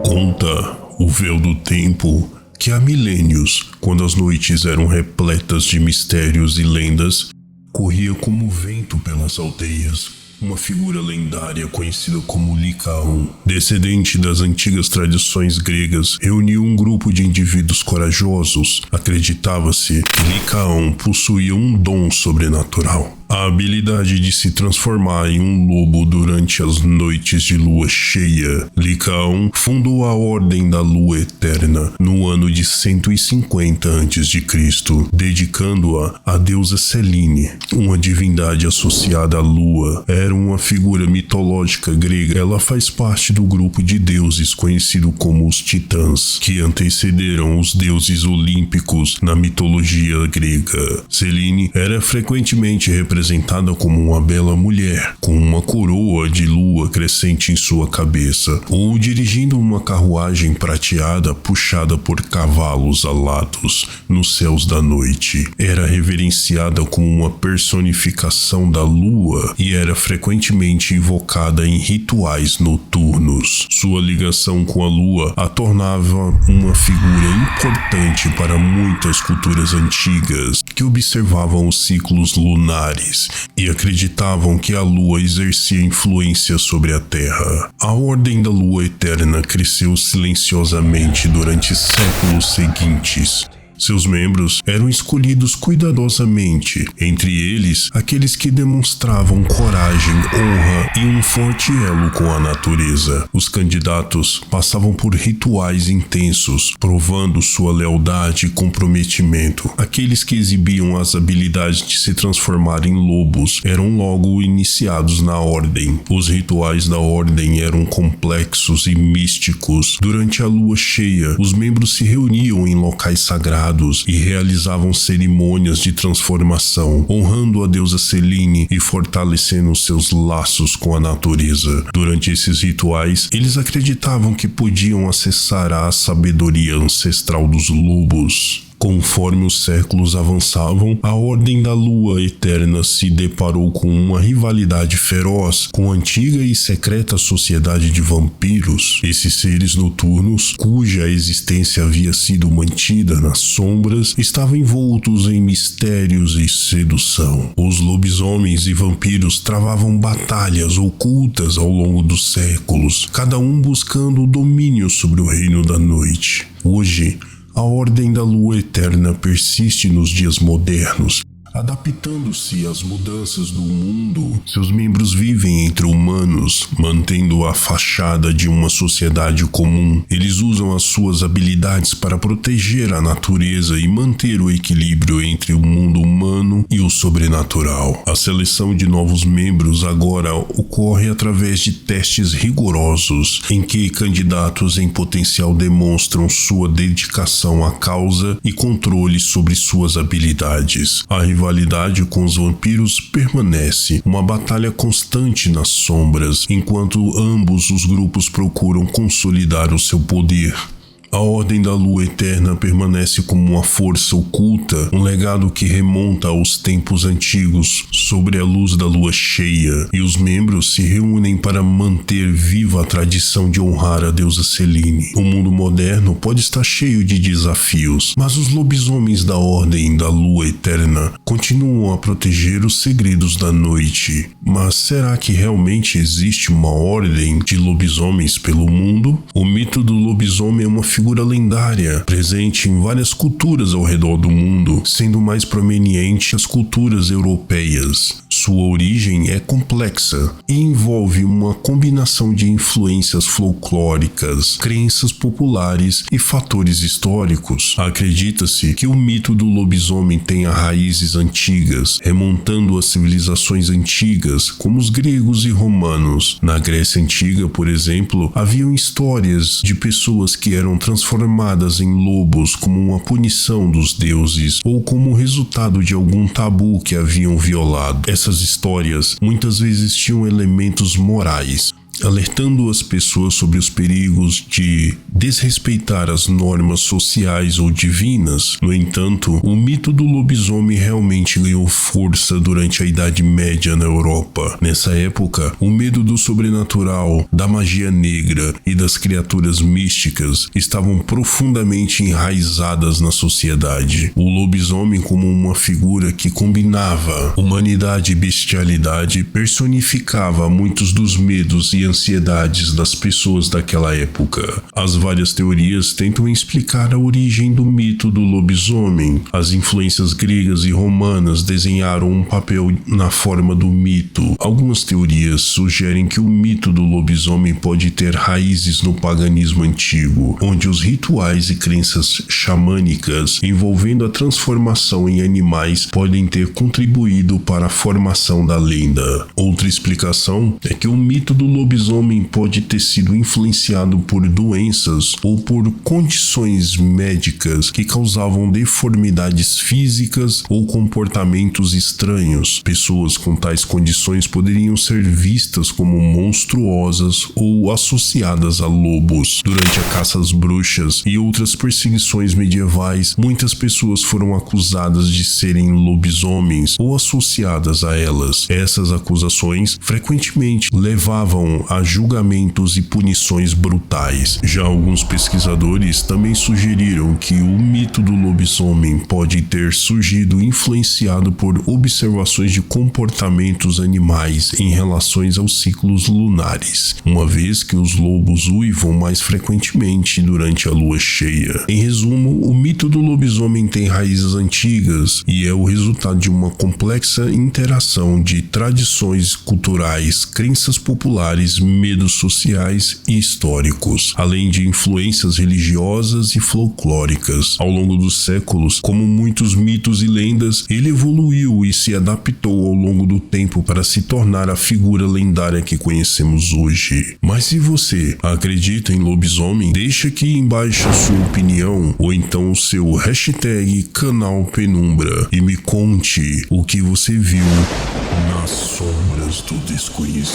Conta o véu do tempo que há milênios, quando as noites eram repletas de mistérios e lendas, corria como vento pelas aldeias uma figura lendária conhecida como Licaon. Descendente das antigas tradições gregas, reuniu um grupo de indivíduos corajosos. Acreditava-se que Licaon possuía um dom sobrenatural, a habilidade de se transformar em um lobo durante as noites de lua cheia. Licaon fundou a Ordem da Lua Eterna no ano de 150 a.C., dedicando-a à deusa Selene, uma divindade associada à lua. Era uma figura mitológica grega. Ela faz parte do grupo de deuses conhecido como os Titãs, que antecederam os deuses olímpicos na mitologia grega. Selene era frequentemente representada como uma bela mulher, com uma coroa de lua crescente em sua cabeça, ou dirigindo uma carruagem prateada puxada por cavalos alados nos céus da noite. Era reverenciada como uma personificação da lua e era frequentemente invocada em rituais noturnos. Sua ligação com a lua a tornava uma figura importante para muitas culturas antigas que observavam os ciclos lunares e acreditavam que a lua exercia influência sobre a Terra. A Ordem da Lua Eterna cresceu silenciosamente durante séculos seguintes. Seus membros eram escolhidos cuidadosamente, entre eles aqueles que demonstravam coragem, honra e um forte elo com a natureza. Os candidatos passavam por rituais intensos, provando sua lealdade e comprometimento. Aqueles que exibiam as habilidades de se transformar em lobos eram logo iniciados na ordem. Os rituais da ordem eram complexos e místicos. Durante a lua cheia, os membros se reuniam em locais sagrados e realizavam cerimônias de transformação, honrando a deusa Selene e fortalecendo seus laços com a natureza. Durante esses rituais, eles acreditavam que podiam acessar a sabedoria ancestral dos lobos. Conforme os séculos avançavam, a Ordem da Lua Eterna se deparou com uma rivalidade feroz com a antiga e secreta sociedade de vampiros. Esses seres noturnos, cuja existência havia sido mantida nas sombras, estavam envoltos em mistérios e sedução. Os lobisomens e vampiros travavam batalhas ocultas ao longo dos séculos, cada um buscando o domínio sobre o reino da noite. Hoje, a Ordem da Lua Eterna persiste nos dias modernos, adaptando-se às mudanças do mundo. Seus membros vivem entre humanos, mantendo a fachada de uma sociedade comum. Eles usam as suas habilidades para proteger a natureza e manter o equilíbrio entre o mundo humano e o sobrenatural. A seleção de novos membros agora ocorre através de testes rigorosos, em que candidatos em potencial demonstram sua dedicação à causa e controle sobre suas habilidades. A rivalidade com os vampiros permanece, uma batalha constante nas sombras, enquanto ambos os grupos procuram consolidar o seu poder. A Ordem da Lua Eterna permanece como uma força oculta, um legado que remonta aos tempos antigos, sobre a luz da lua cheia, e os membros se reúnem para manter viva a tradição de honrar a deusa Selene. O mundo moderno pode estar cheio de desafios, mas os lobisomens da Ordem da Lua Eterna continuam a proteger os segredos da noite. Mas será que realmente existe uma ordem de lobisomens pelo mundo? O mito do lobisomem é uma figura lendária, presente em várias culturas ao redor do mundo, sendo mais proeminente as culturas europeias. Sua origem é complexa e envolve uma combinação de influências folclóricas, crenças populares e fatores históricos. Acredita-se que o mito do lobisomem tenha raízes antigas, remontando a civilizações antigas, como os gregos e romanos. Na Grécia Antiga, por exemplo, haviam histórias de pessoas que eram transformadas em lobos como uma punição dos deuses ou como resultado de algum tabu que haviam violado. Essas histórias muitas vezes tinham elementos morais. alertando as pessoas sobre os perigos de desrespeitar as normas sociais ou divinas. No entanto, o mito do lobisomem realmente ganhou força durante a Idade Média na Europa. Nessa época, o medo do sobrenatural, da magia negra e das criaturas místicas estavam profundamente enraizadas na sociedade. O lobisomem, como uma figura que combinava humanidade e bestialidade, personificava muitos dos medos e ansiedades das pessoas daquela época. As várias teorias tentam explicar a origem do mito do lobisomem. As influências gregas e romanas desenharam um papel na forma do mito. Algumas teorias sugerem que o mito do lobisomem pode ter raízes no paganismo antigo, onde os rituais e crenças xamânicas envolvendo a transformação em animais podem ter contribuído para a formação da lenda. Outra explicação é que o mito do lobisomem pode ter sido influenciado por doenças ou por condições médicas que causavam deformidades físicas ou comportamentos estranhos. Pessoas com tais condições poderiam ser vistas como monstruosas ou associadas a lobos. Durante a caça às bruxas e outras perseguições medievais, muitas pessoas foram acusadas de serem lobisomens ou associadas a elas. Essas acusações frequentemente levavam a julgamentos e punições brutais. Já alguns pesquisadores também sugeriram que o mito do lobisomem pode ter surgido influenciado por observações de comportamentos animais em relações aos ciclos lunares, uma vez que os lobos uivam mais frequentemente durante a lua cheia. Em resumo, o mito do lobisomem tem raízes antigas e é o resultado de uma complexa interação de tradições culturais, crenças populares, medos sociais e históricos, além de influências religiosas e folclóricas. Ao longo dos séculos, como muitos mitos e lendas, ele evoluiu e se adaptou ao longo do tempo para se tornar a figura lendária que conhecemos hoje. Mas e você? Acredita em lobisomem? Deixa aqui embaixo a sua opinião ou então o seu hashtag canal Penumbra e me conte o que você viu nas sombras do desconhecido.